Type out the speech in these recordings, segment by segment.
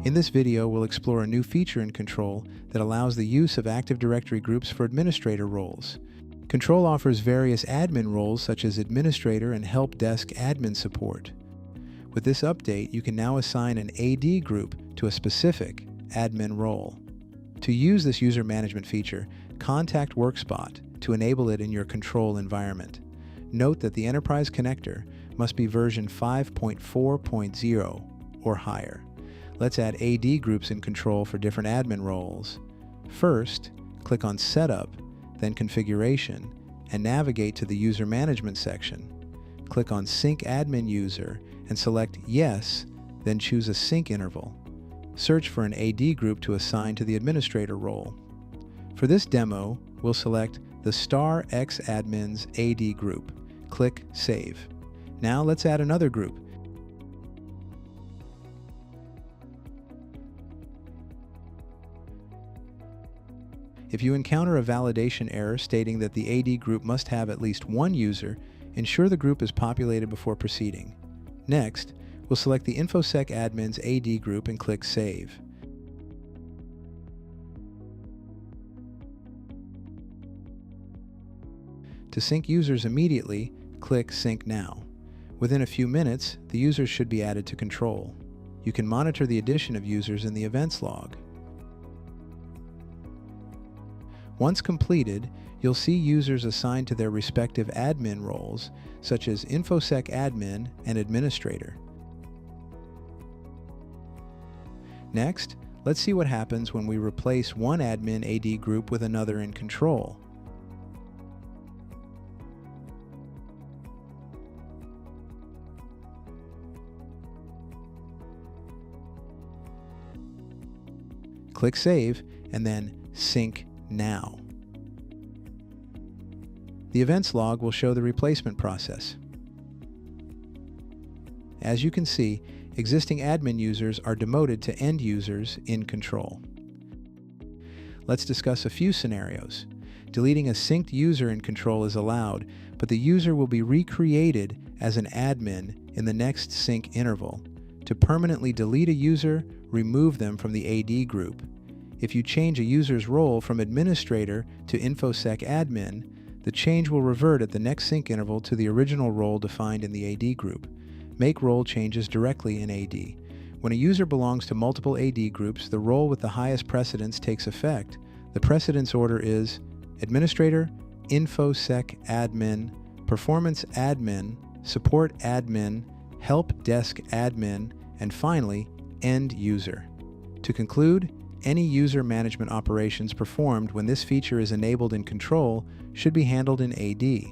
In this video, we'll explore a new feature in Control that allows the use of Active Directory groups for administrator roles. Control offers various admin roles such as administrator and help desk admin support. With this update, you can now assign an AD group to a specific admin role. To use this user management feature, contact Workspot to enable it in your Control environment. Note that the Enterprise Connector must be version 5.4.0 or higher. Let's add AD groups in Control for different admin roles. First, click on Setup, then Configuration, and navigate to the User Management section. Click on Sync Admin User and select Yes, then choose a sync interval. Search for an AD group to assign to the administrator role. For this demo, we'll select the Star X Admins AD group. Click Save. Now let's add another group. If you encounter a validation error stating that the AD group must have at least one user, ensure the group is populated before proceeding. Next, we'll select the InfoSec Admins AD group and click Save. To sync users immediately, click Sync Now. Within a few minutes, the users should be added to Control. You can monitor the addition of users in the events log. Once completed, you'll see users assigned to their respective admin roles, such as InfoSec Admin and Administrator. Next, let's see what happens when we replace one admin AD group with another in Control. Click Save and then Sync Now. The events log will show the replacement process. As you can see, existing admin users are demoted to end users in Control. Let's discuss a few scenarios. Deleting a synced user in Control is allowed, but the user will be recreated as an admin in the next sync interval. To permanently delete a user, remove them from the AD group. If you change a user's role from administrator to InfoSec admin, the change will revert at the next sync interval to the original role defined in the AD group. Make role changes directly in AD. When a user belongs to multiple AD groups, the role with the highest precedence takes effect. The precedence order is Administrator, InfoSec admin, Performance admin, Support admin, Help desk admin, and finally, End user. To conclude, any user management operations performed when this feature is enabled in Control should be handled in AD.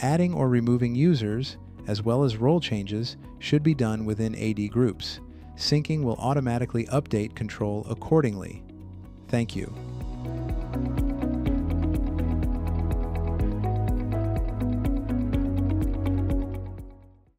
Adding or removing users, as well as role changes, should be done within AD groups. Syncing will automatically update Control accordingly. Thank you.